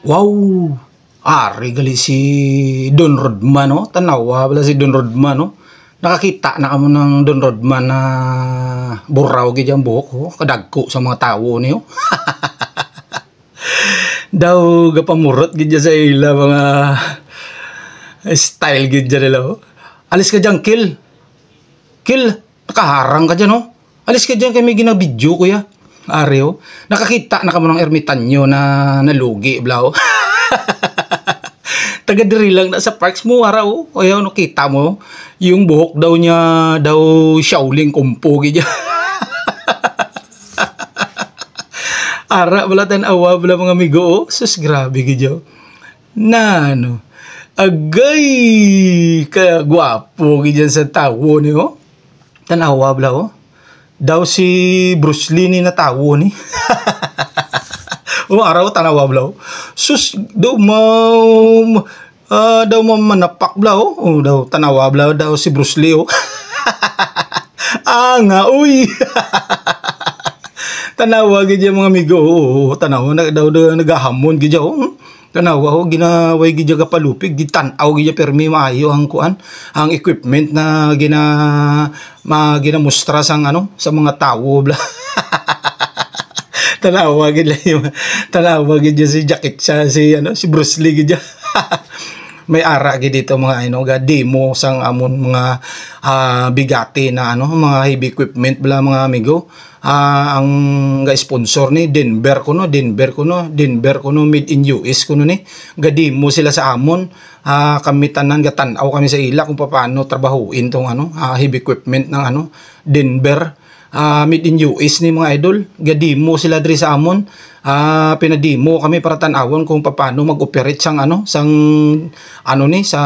Wow! Ari gali si Don Rodman, no? Tanawa pala si Don Rodman, no? Nakakita na kamo ng Don Rodman na buraw gid ang buhok, oh. Kadagko sa mga tawo niyo. Daw gapamurot gid sa ila mga style gid nila, oh. Alis ka dyan, kill. Kill, nakaharang ka dyan, no? Alis ka dyan, kay may ginabidyo, kuya. Ari, oh. Nakakita na kamo ng ermitanyo na nalugi, bla, oh. Taga diri lang na sa parks mo araw, oh. Ayaw no kita mo yung buhok daw niya daw Shaolin Kumpo gid. Ara wala tan awa wala mga amigo, oh. Sus grabe gid yo. Na ano. Agay kaya gwapo gid sa tawo ni, oh. Tanawa bla, oh. Daw si Bruce Lee ni na tawo ni. O araw tanawa blaw. Sus daw daw manapak blaw. Oh daw tanawa blaw daw si Bruce Lee, oh. Nga uy. Tanawa gid mga amigo. Oh, tanawa na daw nagahamon gid oh. Tanawa oh ginaway gid ga palupig gitan-aw gid permi maayo ang kuan, ang equipment na ginamustra sang ano sa mga tawo bla. Tanawa gid si Jackie Chan si Bruce Lee gid. May ara gid dito mga ga demo sang amon mga bigati na mga heavy equipment bla mga amigo. Ang ga sponsor ni Denver kuno made in US kuno ni ga demo sila sa amon. Kami tanan ga tan-aw kami sa ila kung paano trabahuin tong heavy equipment ng Denver. Made in US ni mga idol, gadimo sila diri sa amon. Pinademo kami para tan-awon kung paano mag-operate sang sa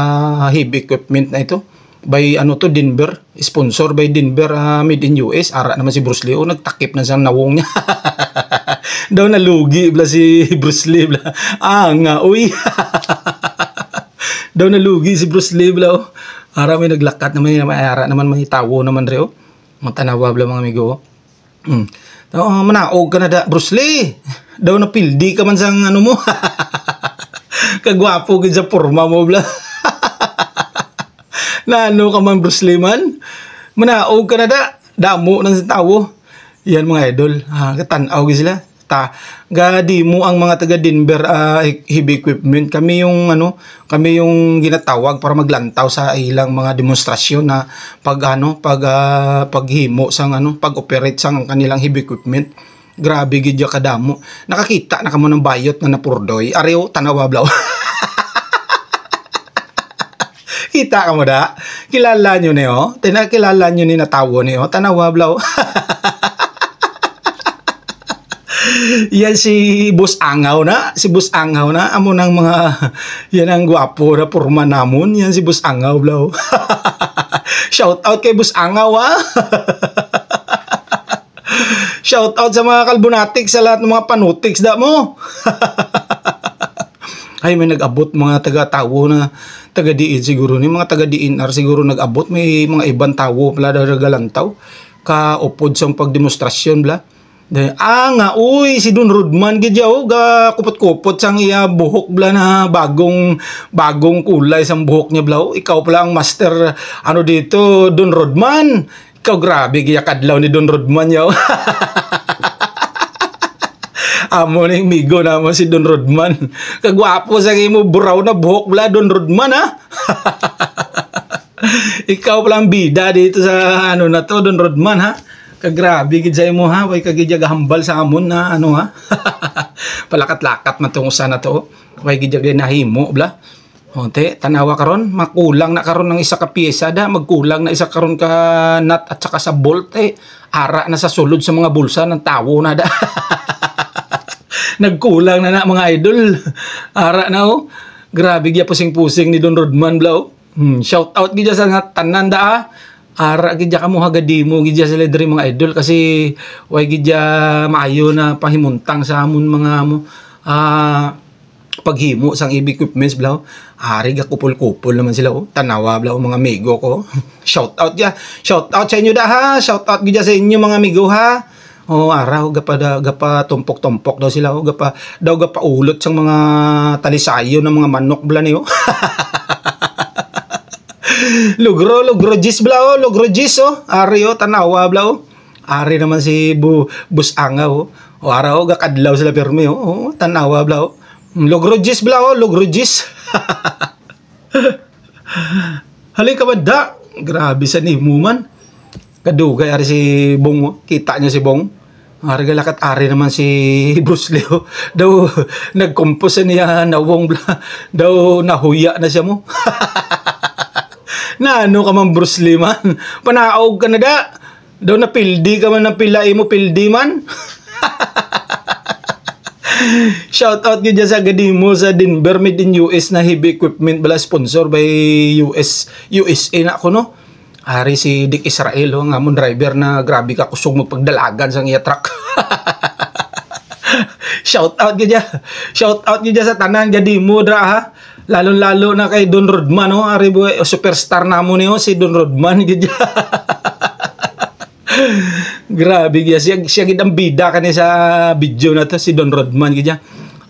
heavy equipment na ito by Denver, sponsor by Denver, made in US. Ara naman si Bruce Lee, nagtakip na sa nawong niya. Daw nalugi bla si Bruce Lee bla. Nga uy. Daw nalugi si Bruce Lee bla, oh. Ara may naglakat naman, ara naman may tawo naman reo. Matanawa bla mga amigo. Manaog ka na da Bruce Lee. Daw na pildi ka man sang mo. Kagwapo gid sa porma mo bla. Nano ka man Bruce Lee man. Manaog ka na da. Damo nang sa tawo. Yan mga idol. Katan-aw gid sila. Gadi mo ang mga taga Denver heavy equipment. Kami yung ginatawag para maglantaw sa ilang mga demonstrasyon na paghimo sang pag-operate sang kanilang heavy equipment. Grabe gid ya kadamo. Nakakita na kamo ng bayot na napurdoy. Areo tanawa blaw. Kita ka mo da. Kilala nyo niyo. Kilala nyo ni natawo niyo. Tanawa blaw. Yan si Boss Angaw na. Si Boss Angaw na. Amo ng mga yan ang gwapo na porma namon. Yan si Boss Angaw blaw. Shout out kay Boss Angaw, ha. Shout out sa mga kalbonatics, sa lahat ng mga panutics da mo. Ay may nag-abot mga taga-tawo na taga-diin siguro ni mga taga-DNR siguro nag-abot. May mga ibang tawo pala galantaw kaupod sa pagdemonstrasyon bla. Nga uy si Don Rodman gid yaw ga kupot-kupot sang iya buhok bla na bagong kulay sang buhok niya bla. Ikaw pala ang master dito Don Rodman. Ikaw grabe gid kadlaw ni Don Rodman yaw. Amo ning migo na mo si Don Rodman. Kagwapo sa imo buraw na buhok bla Don Rodman, ha. Ikaw pala ang bida dito sa na to Don Rodman, ha. Kagrabe gid sa imo, ha. Way kagid hambal sa amon na ha. Palakat-lakat man tong usa na to. Way gid nahimo bla. Onte tanawa karon makulang na karon ng isa ka piyesa da, magkulang na isa karon ka nut at saka sa bolt ara na sa sulod sa mga bulsa ng tawo na da. Nagkulang na mga idol. Ara na oh. Grabe gid pusing-pusing ni Don Rodman bla. Shout out gid sa tanan da. Ara gid ka mo hagadimo gid sila diri mga idol kasi way gid maayo na pahimuntang sa amon mga paghimo sang heavy equipments bla. Ari ga kupol-kupol naman sila oh. Tanawa bla mga amigo ko. Shout out ya. Shout out sa inyo da ha. Shout out gid sa inyo mga amigo ha. O araw gapa tumpok-tumpok daw sila o gapa ulot sang mga talisayo ng mga manok bla niyo. lugro jis bla o, lugro jis o. Ari o tanawa bla o. Ari naman si Bus Anga o. O araw gakadlaw sila pirmi o. Tanawa bla o. Lugro jis bla o, lugro jis. Halika ba da? Grabe sa nimo man. Kadugay ari si Bong o. Kita niya si Bong. Ari galakat ari naman si Bruce Lee o. Daw nagkumpos niya nawong bla. Daw nahuya na siya mo. Na ano ka man Bruce Lee man? Panaog ka na da. Daw napildi ka man ng pilay mo pildi man. Shout out gid sa gadimo sa Denver made in US na heavy equipment bala sponsor by USA na ako no. Ari si Dick Israel o nga mong driver na grabe ka kusog magpagdalagan sa iya truck. Shout out gid sa tanan gadimo dra ha. Lalo na kay Don Rodman o ari boy superstar namo niyo si Don Rodman gid. Grabe gid siya gid ang bida kani sa video na to si Don Rodman gid.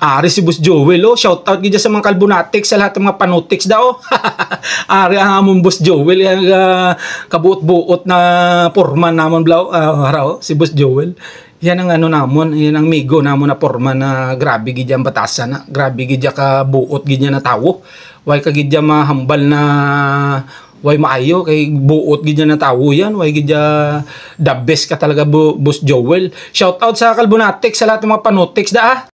Ari si Boss Joel oh, shout out gid sa mga Kalbonatics sa lahat ng mga Panutics daw. Ari ang among Boss Joel yang kabuot-buot na porman namon blaw araw si Boss Joel. Yan ang ano namon, yan ang migo namon na porman na grabe gid ang batasan na. Grabe gid ka buot gid na tawo. Way ka gid mahambal na way maayo kay buot gid na tawo yan. Way gid the best ka talaga Boss Joel. Shout out sa Kalbonatics sa lahat ng mga Panutics da.